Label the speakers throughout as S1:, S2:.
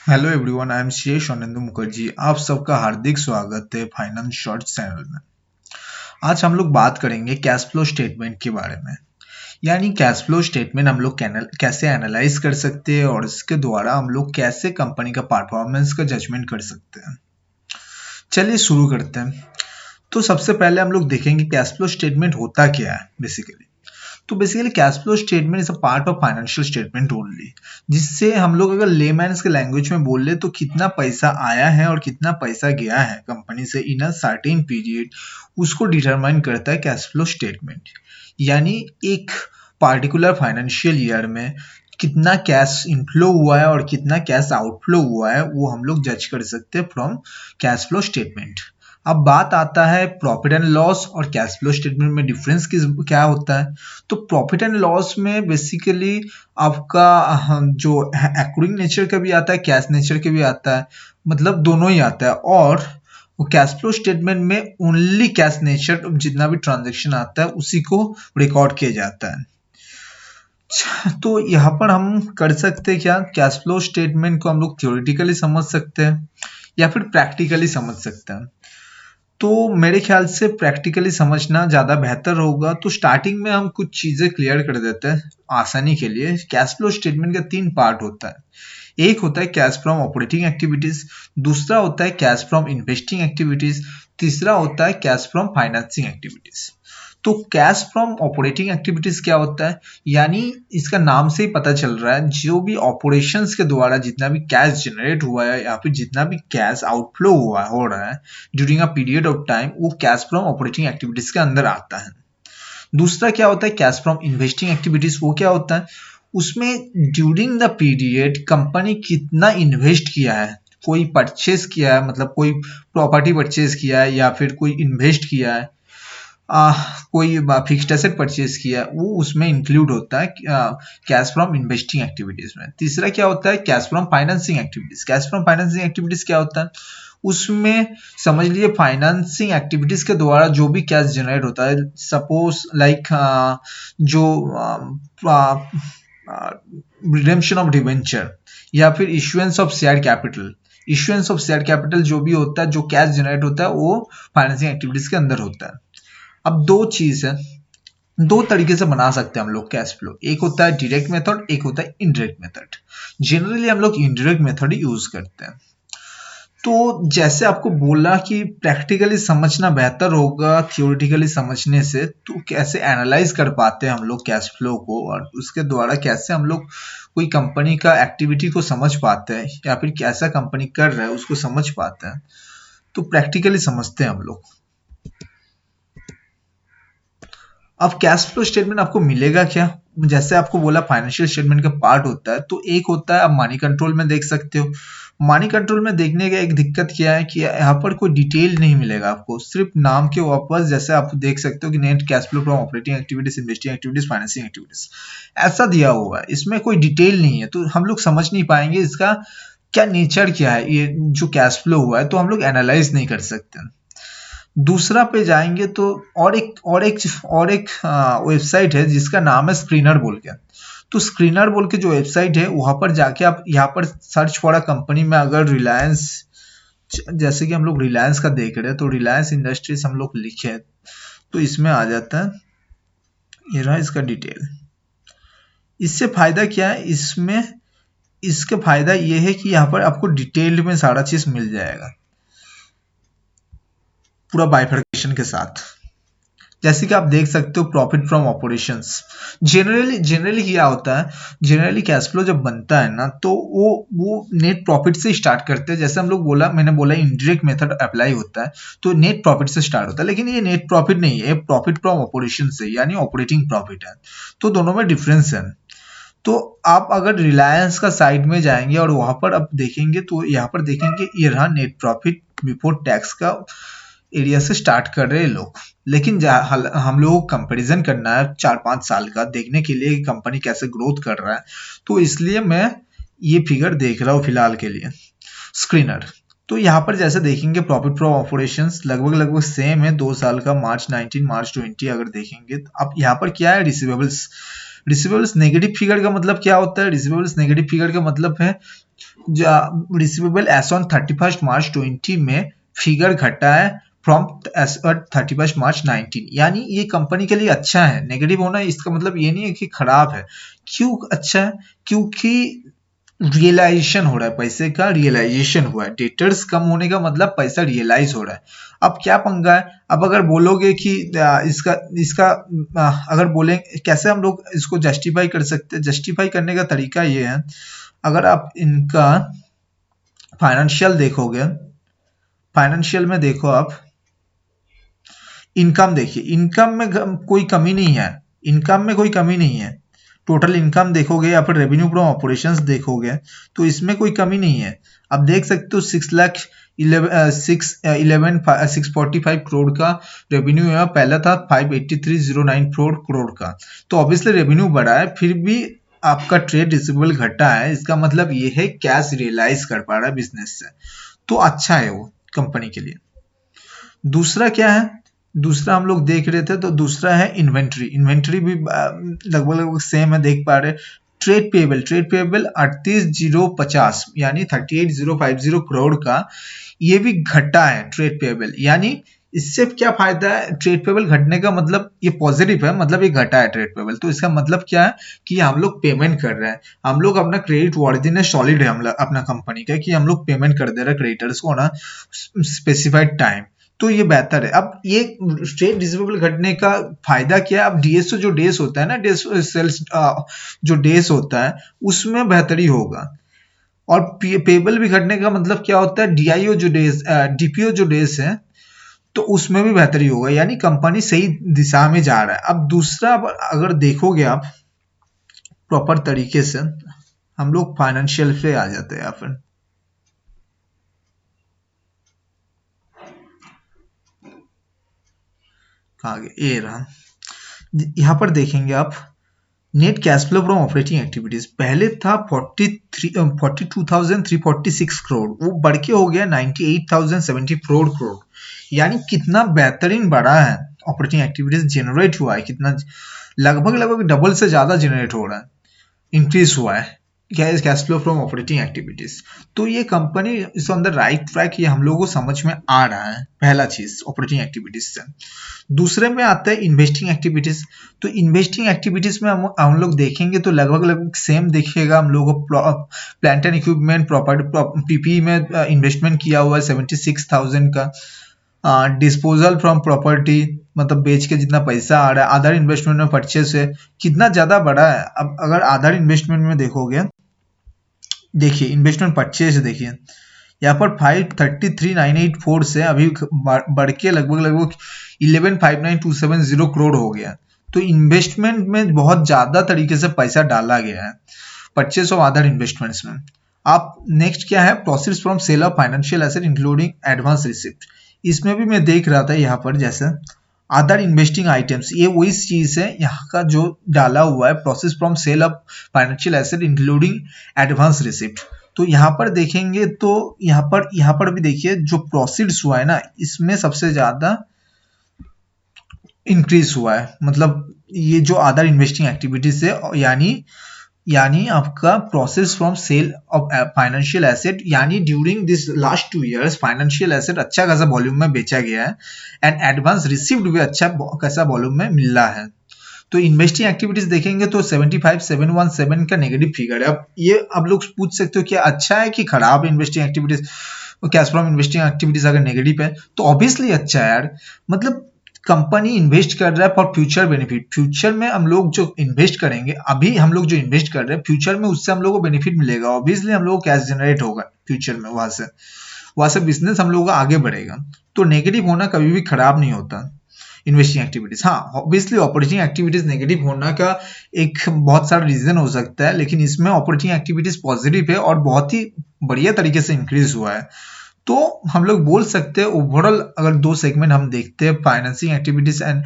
S1: Hello everyone, I am शेष आनंद मुखर्जी। आप सबका हार्दिक स्वागत है फाइनेंस शॉर्ट चैनल में। आज हम लोग बात करेंगे कैश फ्लो स्टेटमेंट के बारे में। यानी कैश फ्लो स्टेटमेंट हम लोग कैसे एनालाइज कर सकते हैं और इसके द्वारा हम लोग कैसे कंपनी का परफॉर्मेंस का जजमेंट कर सकते हैं। चलिए शुरू करते हैं। तो सबसे पहले हम लोग देखेंगे कैश फ्लो स्टेटमेंट होता क्या है बेसिकली। तो basically cash flow statement is a part of financial statement only, जिससे हम लोग अगर लेमैन्स के लैंग्वेज में बोल ले तो कितना पैसा आया है और कितना पैसा गया है कंपनी से इन अ सर्टेन पीरियड, उसको डिटरमाइन करता है कैश फ्लो स्टेटमेंट। यानी एक पार्टिकुलर फाइनेंशियल ईयर में कितना कैश इनफ्लो हुआ है और कितना कैश आउटफ्लो हुआ है वो हम लोग जज कर सकते हैं फ्रॉम कैश फ्लो स्टेटमेंट। अब बात आता है प्रॉफिट एंड लॉस और कैश फ्लो स्टेटमेंट में डिफरेंस क्या होता है। तो प्रॉफिट एंड लॉस में बेसिकली आपका जो एक्रूइंग नेचर का भी आता है, कैश नेचर का भी आता है, मतलब दोनों ही आता है। और कैश फ्लो स्टेटमेंट में ओनली कैश नेचर जितना भी ट्रांजेक्शन आता है उसी को रिकॉर्ड किया जाता है। तो यहाँ पर हम कर सकते हैं क्या, कैश फ्लो स्टेटमेंट को हम लोग थ्योरेटिकली समझ सकते हैं या फिर प्रैक्टिकली समझ सकते हैं। तो मेरे ख्याल से प्रैक्टिकली समझना ज़्यादा बेहतर होगा। तो स्टार्टिंग में हम कुछ चीज़ें क्लियर कर देते हैं आसानी के लिए। कैश फ्लो स्टेटमेंट का 3 पार्ट होता है। एक होता है कैश फ्रॉम ऑपरेटिंग एक्टिविटीज, दूसरा होता है कैश फ्रॉम इन्वेस्टिंग एक्टिविटीज, तीसरा होता है कैश फ्रॉम फाइनेंसिंग एक्टिविटीज। तो कैश फ्रॉम ऑपरेटिंग एक्टिविटीज क्या होता है, यानी इसका नाम से ही पता चल रहा है जो भी ऑपरेशंस के द्वारा जितना भी कैश जनरेट हुआ है या फिर जितना भी कैश आउटफ्लो हो रहा है during a period of time, वो कैश फ्रॉम ऑपरेटिंग एक्टिविटीज के अंदर आता है। दूसरा क्या होता है कैश फ्रॉम इन्वेस्टिंग एक्टिविटीज। वो क्या होता है, उसमें ड्यूरिंग द पीरियड कंपनी कितना इन्वेस्ट किया है, कोई परचेज किया है, मतलब कोई प्रॉपर्टी परचेज किया है या फिर कोई इन्वेस्ट किया है, कोई फिक्स्ड एसेट परचेज किया, वो उसमें इंक्लूड होता है कैश फ्रॉम इन्वेस्टिंग एक्टिविटीज में। तीसरा क्या होता है cash from financing activities. Cash from financing activities क्या होता है, उसमें समझ लिए फाइनेंसिंग एक्टिविटीज के द्वारा जो भी कैश जनरेट होता है, सपोज लाइक जो रिडेम्पशन ऑफ डिवेंचर या फिर issuance of share capital. Issuance of share capital जो भी होता है, जो कैश जनरेट होता है, वो फाइनेंसिंग एक्टिविटीज के अंदर होता है। अब दो चीज है, दो तरीके से बना सकते हैं हम लोग कैश फ्लो। एक होता है डायरेक्ट मेथड, एक होता है इनडायरेक्ट मेथड। जनरली हम लोग इनडायरेक्ट मेथड ही यूज करते हैं। तो जैसे आपको बोला कि प्रैक्टिकली समझना बेहतर होगा थियोरेटिकली समझने से, तो कैसे एनालाइज कर पाते हैं हम लोग कैश फ्लो को और उसके द्वारा कैसे हम लोग कोई कंपनी का एक्टिविटी को समझ पाते हैं या फिर कैसा कंपनी कर रहा है उसको समझ पाते हैं। तो प्रैक्टिकली समझते हैं हम लोग। अब कैश फ्लो स्टेटमेंट आपको मिलेगा क्या, जैसे आपको बोला फाइनेंशियल स्टेटमेंट का पार्ट होता है, तो एक होता है आप मनी कंट्रोल में देख सकते हो। मनी कंट्रोल में देखने का एक दिक्कत क्या है कि यहाँ पर कोई डिटेल नहीं मिलेगा आपको, सिर्फ नाम के वापस जैसे आप देख सकते हो कि net cash flow from operating activities, investing activities, financing activities, ऐसा दिया हुआ है। इसमें कोई डिटेल नहीं है, तो हम लोग समझ नहीं पाएंगे इसका क्या नेचर क्या है, ये जो कैश फ्लो हुआ है, तो हम लोग एनालाइज नहीं कर सकते। दूसरा पे जाएंगे तो और एक वेबसाइट है जिसका नाम है स्क्रीनर बोल के। तो स्क्रीनर बोल के जो वेबसाइट है वहां पर जाके आप यहाँ पर सर्च फॉर अ कंपनी में अगर रिलायंस, जैसे कि हम लोग रिलायंस का देख रहे हैं, तो रिलायंस इंडस्ट्रीज हम लोग लिखे तो इसमें आ जाता है, ये रहा इसका डिटेल। इससे फायदा क्या है, इसमें इसके फायदा ये है कि यहाँ पर आपको डिटेल्ड में सारा चीज मिल जाएगा पूरा बाइफर्केशन के साथ। जैसे कि आप देख सकते हो प्रॉफिट फ्रॉम ऑपरेशंस। जनरली क्या होता है, जनरली कैश फ्लो जब बनता है ना, तो वो नेट प्रॉफिट से स्टार्ट करते हैं। जैसे हम लोग मैंने बोला इनडायरेक्ट मेथड अप्लाई होता है, तो नेट प्रॉफिट से स्टार्ट होता है, लेकिन ये नेट प्रॉफिट नहीं है, प्रॉफिट फ्रॉम ऑपरेशन से, यानी ऑपरेटिंग प्रॉफिट है। तो दोनों में डिफरेंस है। तो आप अगर रिलायंस का साइड में जाएंगे और वहां पर आप देखेंगे, तो यहाँ पर देखेंगे ये रहा नेट प्रॉफिट बिफोर टैक्स का एरिया से स्टार्ट कर रहे हैं लोग। लेकिन हम लोगों को कंपैरिजन करना है 4-5 साल का, देखने के लिए कंपनी कैसे ग्रोथ कर रहा है, तो इसलिए मैं ये फिगर देख रहा हूँ फिलहाल के लिए स्क्रीनर। तो यहाँ पर जैसे देखेंगे प्रॉफिट फ्रॉम ऑपरेशंस लगभग सेम है, 2 साल का, मार्च 19, मार्च 20 अगर देखेंगे तो अब यहाँ पर क्या है, रिसीवेबल्स नेगेटिव फिगर का मतलब क्या होता है? रिसीवेबल्स नेगेटिव फिगर का मतलब है रिसीवेबल एस ऑन 31 मार्च 20 में फिगर घटा है फ्रॉम एस 31 मार्च 19, यानी ये कंपनी के लिए अच्छा है। नेगेटिव होना इसका मतलब ये नहीं है कि खराब है। क्यों अच्छा है? क्योंकि रियलाइजेशन हो रहा है, पैसे का रियलाइजेशन हुआ है। डेटर्स कम होने का मतलब पैसा रियलाइज हो रहा है। अब क्या पंगा है? अब अगर बोलोगे कि इसका इसका अगर बोले कैसे हम लोग इसको जस्टिफाई कर सकते हैं? जस्टिफाई करने का तरीका ये है, अगर आप इनका फाइनेंशियल देखोगे, फाइनेंशियल में देखो आप, इनकम देखिए, इनकम में कोई कमी नहीं है, इनकम में कोई कमी नहीं है। टोटल इनकम देखोगे या फिर रेवेन्यू फ्रॉम ऑपरेशंस देखोगे तो इसमें कोई कमी नहीं है। अब देख सकते हो 6,11,645 करोड़ का रेवेन्यू है, पहला था 583,09 करोड़ का। तो ऑब्वियसली रेवेन्यू बढ़ा है, फिर भी आपका ट्रेड रिसीवेबल घटा है। इसका मतलब ये है कैश रियलाइज कर पा रहा है बिजनेस से, तो अच्छा है वो कंपनी के लिए। दूसरा क्या है? दूसरा हम लोग देख रहे थे तो दूसरा है इन्वेंट्री। इन्वेंट्री भी लगभग लगभग सेम है, देख पा रहे। ट्रेड पेबल, ट्रेड पेबल 38,050 यानी 38,050 करोड़ का, ये भी घटा है ट्रेड पेबल। यानी इससे क्या फायदा है? ट्रेड पेबल घटने का मतलब ये पॉजिटिव है, मतलब ये घटा है ट्रेड पेबल। तो इसका मतलब क्या है कि हम लोग पेमेंट कर रहे हैं, हम लोग अपना क्रेडिट वर्दीनेस सॉलिड है हम अपना कंपनी का, कि हम लोग पेमेंट कर दे रहे हैं क्रेडिटर्स को ना स्पेसिफाइड टाइम। तो ये बेहतर है। अब ये ट्रेड रिसीवेबल घटने का फायदा क्या है? अब डीएसओ जो डेज होता है ना, डेज सेल्स जो डेज होता है उसमें बेहतरी होगा। और पेबल भी घटने का मतलब क्या होता है? डीआईओ जो डेज, डीपीओ जो डेज है, तो उसमें भी बेहतरी होगा। यानी कंपनी सही दिशा में जा रहा है। अब दूसरा, अगर देखोगे आप प्रॉपर तरीके से, हम लोग फाइनेंशियल पे आ जाते हैं। या फिर आगे ये रहा, यहाँ पर देखेंगे आप net cash flow from operating activities पहले था 42,346 करोड़, वो बढ़ के हो गया 98,074 करोड़। यानी कितना बेहतरीन बढ़ा है, ऑपरेटिंग एक्टिविटीज जनरेट हुआ है कितना, लगभग लगभग डबल से ज्यादा जनरेट हो रहा है, इंक्रीज हुआ है cash flow from operating activities. तो ये company is on the right track, ये हम लोगों को समझ में आ रहा है, पहला चीज ऑपरेटिंग एक्टिविटीज से। दूसरे में आता है इन्वेस्टिंग एक्टिविटीज। तो इन्वेस्टिंग एक्टिविटीज में हम लोग देखेंगे तो लगभग लगभग सेम दिखेगा। हम लोग plant and equipment, property, PP में इन्वेस्टमेंट किया हुआ है 76,000 का। डिस्पोजल फ्रॉम प्रॉपर्टी मतलब बेच के जितना पैसा आ रहा है। अदर इन्वेस्टमेंट में परचेस है, कितना ज्यादा बड़ा है। अब अगर अदर इन्वेस्टमेंट में देखोगे, देखिए इन्वेस्टमेंट परचेस देखिए, यहाँ पर 533,984 से अभी बढ़ के लगभग लगभग 11,59,270 करोड़ हो गया। तो इन्वेस्टमेंट में बहुत ज्यादा तरीके से पैसा डाला गया है परचेस ऑफ अदर इन्वेस्टमेंट्स में। आप नेक्स्ट क्या है? Proceeds from sale of financial asset including advance receipt. इसमें भी मैं देख रहा था यहाँ पर जैसे अदर इन्वेस्टिंग आइटम्स, ये वही चीज है यहाँ का जो डाला हुआ है, process from sale of financial asset including advance receipt. तो यहाँ पर देखेंगे तो यहाँ पर भी देखिए जो प्रोसीड्स हुआ है ना, इसमें सबसे ज्यादा इंक्रीज हुआ है। मतलब ये जो अदर इन्वेस्टिंग एक्टिविटीज है, यानी आपका process from sale of financial asset, यानी during this last 2 years financial asset अच्छा खासा वॉल्यूम में बेचा गया है, एंड एडवांस रिसीव्ड भी अच्छा खासा वॉल्यूम में मिल रहा है। तो इन्वेस्टिंग एक्टिविटीज देखेंगे तो 75,717 का नेगेटिव फिगर है। अब ये आप लोग पूछ सकते हो कि अच्छा है कि खराब investing activities, cash from investing activities अगर नेगेटिव है तो ऑब्वियसली अच्छा है यार। मतलब कंपनी इन्वेस्ट कर रहा है फॉर फ्यूचर बेनिफिट। फ्यूचर में हम लोग जो इन्वेस्ट करेंगे, अभी हम लोग जो इन्वेस्ट कर रहे हैं फ्यूचर में उससे हम लोग को बेनिफिट मिलेगा। ऑब्वियसली हम लोग को कैश जनरेट होगा फ्यूचर में, वहां से बिजनेस हम लोगों का आगे बढ़ेगा। तो नेगेटिव होना कभी भी खराब नहीं होता इन्वेस्टिंग एक्टिविटीज। हाँ ऑब्वियसली ऑपरेटिंग एक्टिविटीज नेगेटिव होना का एक बहुत सारा रीजन हो सकता है, लेकिन इसमें ऑपरेटिंग एक्टिविटीज पॉजिटिव है और बहुत ही बढ़िया तरीके से इंक्रीज हुआ है। तो हम लोग बोल सकते हैं ओवरऑल अगर दो सेगमेंट हम देखते हैं, financing activities and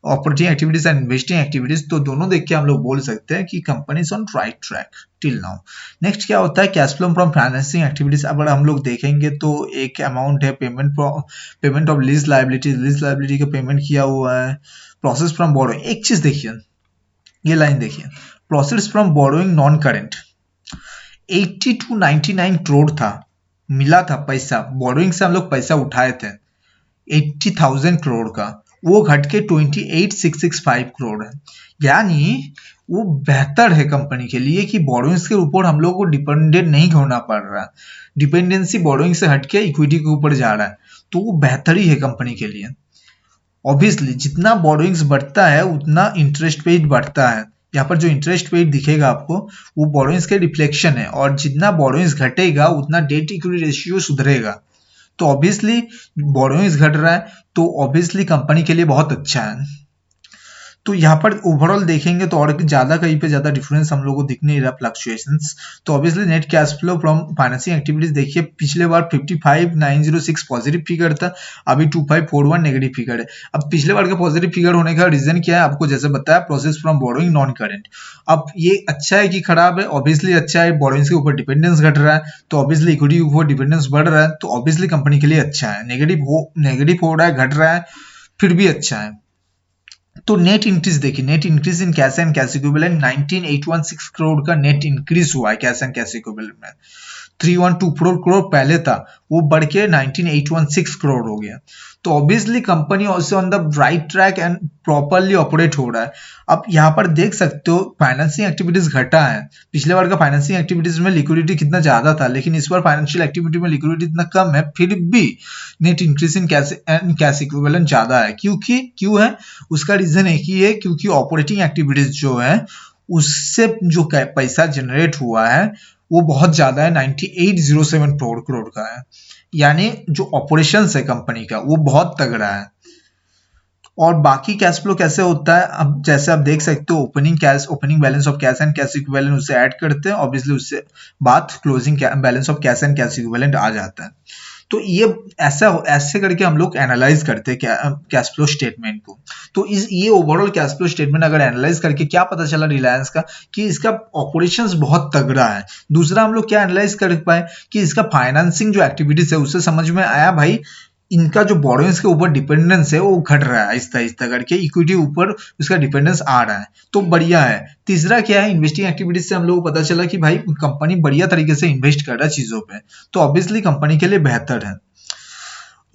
S1: operating activities and investing activities, तो दोनों देख के हम लोग बोल सकते हैं कि company is on right track till now. Next क्या होता है? Cash flow from financing activities. अगर हम लोग देखेंगे तो एक अमाउंट है पेमेंट ऑफ लीज लायबिलिटी का पेमेंट किया हुआ है। प्रोसेस फ्रॉम बोरो, एक चीज देखिए ये लाइन देखिए, proceeds from borrowing non current 80 to 99 crore था, मिला था पैसा, बोरोइंग से हम लोग पैसा उठाए थे 80,000 करोड़ का, वो घट के 28,665 करोड़ है। यानी वो बेहतर है कंपनी के लिए कि बोरोइंग्स के ऊपर हम लोग को डिपेंडेंट नहीं होना पड़ रहा, डिपेंडेंसी बोरोइंग से हट के इक्विटी के ऊपर जा रहा है, तो वो बेहतर ही है कंपनी के लिए। ऑब्वियसली जितना बोरोइंग्स बढ़ता है उतना इंटरेस्ट पेड बढ़ता है। यहाँ पर जो इंटरेस्ट पेड दिखेगा आपको वो बोरोइंग्स के रिफ्लेक्शन है, और जितना बोरोइंग्स घटेगा उतना डेट इक्विटी रेशियो सुधरेगा। तो ऑब्वियसली बोरोइंग्स घट रहा है तो ऑब्वियसली कंपनी के लिए बहुत अच्छा है। तो यहाँ पर ओवरऑल देखेंगे तो और ज्यादा कहीं पे ज्यादा डिफरेंस हम लोग को दिख नहीं रहा फ्लक्चुएशंस। तो obviously net cash flow from financing activities देखिए, पिछले बार 55,906 पॉजिटिव फिगर था, अभी 2541 नेगेटिव फिगर है। अब पिछले बार का पॉजिटिव फिगर होने का रीजन क्या है, आपको जैसे बताया, process from borrowing non current. अब ये अच्छा है कि खराब है? ऑब्वियसली अच्छा है, बोरोइंग्स के ऊपर डिपेंडेंस घट रहा है तो ऑब्वियसली इक्विटी के ऊपर डिपेंडेंस बढ़ रहा है, तो ऑब्वियसली कंपनी के लिए अच्छा है। नेगेटिव हो रहा है, घट रहा है, फिर भी अच्छा है। तो नेट इंक्रीज देखिए, net increase in cash and cash equivalent 19,816 crore का नेट इंक्रीज हुआ है कैश एंड कैश इक्विवेलेंट में। 312 करोड़ पहले था, वो बढ़ के 19,816 करोड़ हो गया। तो obviously company also on the right track and properly operate हो रहा है। अब यहाँ पर देख सकते हो फाइनेंसिंग एक्टिविटीज घटा है, पिछले बार का फाइनेंसिंग एक्टिविटीज में लिक्विडिटी कितना ज्यादा था, लेकिन इस बार फाइनेंशियल एक्टिविटी में लिक्विडिटी इतना कम है, फिर भी net increase in cash and cash equivalent ज्यादा है। क्यों है? उसका रीजन एक ही है, क्योंकि ऑपरेटिंग एक्टिविटीज जो है उससे जो पैसा जनरेट हुआ है वो बहुत ज्यादा है, 9807 करोड़ का है। यानी जो ऑपरेशंस है कंपनी का वो बहुत तगड़ा है। और बाकी कैश फ्लो कैसे होता है, अब जैसे आप देख सकते हो, opening balance of cash and cash equivalent उससे ऐड करते हैं, ऑब्वियसली उससे बाद closing balance of cash and cash equivalent आ जाता है। तो ये ऐसे करके हम लोग एनालाइज करते हैं कैश फ्लो स्टेटमेंट को। तो ये ओवरऑल कैश फ्लो स्टेटमेंट अगर एनालाइज करके क्या पता चला रिलायंस का, कि इसका ऑपरेशंस बहुत तगड़ा है। दूसरा हम लोग क्या एनालाइज कर पाए कि इसका फाइनेंसिंग जो एक्टिविटीज है उससे समझ में आया भाई इनका जो बोरोइंग्स के ऊपर डिपेंडेंस है वो घट रहा है, आहिस्ता आहिस्ता करके इक्विटी ऊपर उसका डिपेंडेंस आ रहा है, तो बढ़िया है। तीसरा क्या है, इन्वेस्टिंग एक्टिविटीज से हम लोग को पता चला कि भाई कंपनी बढ़िया तरीके से इन्वेस्ट कर रहा है चीजों पे, तो ऑब्वियसली कंपनी के लिए बेहतर है।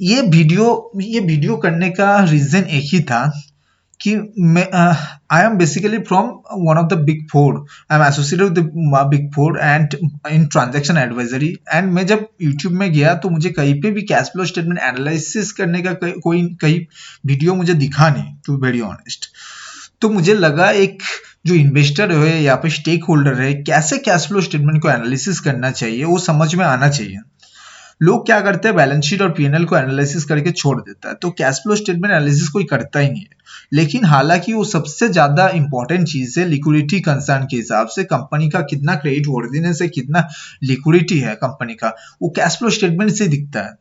S1: ये वीडियो करने का रीजन एक ही था कि मैं I am basically from one of the big four, I am associated with big four and in transaction advisory. And मैं जब यूट्यूब में गया तो मुझे कहीं पे भी कैश फ्लो स्टेटमेंट एनालिसिस करने का कहीं वीडियो मुझे दिखा नहीं, टू बी वेरी ऑनेस्ट। तो मुझे लगा एक जो इन्वेस्टर है या फिर स्टेक होल्डर है, कैसे कैश फ्लो स्टेटमेंट को एनालिसिस करना चाहिए वो समझ में आना चाहिए। लोग क्या करते हैं, बैलेंस शीट और पीएनएल को एनालिसिस करके छोड़ देता है, तो कैश फ्लो स्टेटमेंट एनालिसिस कोई करता ही नहीं है। लेकिन हालांकि वो सबसे ज्यादा इंपॉर्टेंट चीज है लिक्विडिटी कंसर्न के हिसाब से, कंपनी का कितना क्रेडिट वर्दीनेस है, कितना लिक्विडिटी है कंपनी का, वो कैश फ्लो स्टेटमेंट से दिखता है।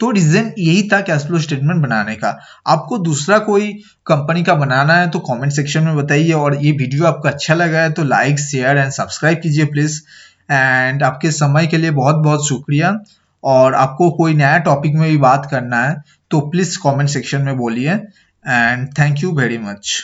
S1: तो रीजन यही था कैश फ्लो स्टेटमेंट बनाने का। आपको दूसरा कोई कंपनी का बनाना है तो कमेंट सेक्शन में बताइए, और ये वीडियो आपको अच्छा लगा है तो लाइक शेयर एंड सब्सक्राइब कीजिए प्लीज। एंड आपके समय के लिए बहुत बहुत शुक्रिया। और आपको कोई नया टॉपिक में भी बात करना है तो प्लीज कमेंट सेक्शन में बोलिए। And thank you very much.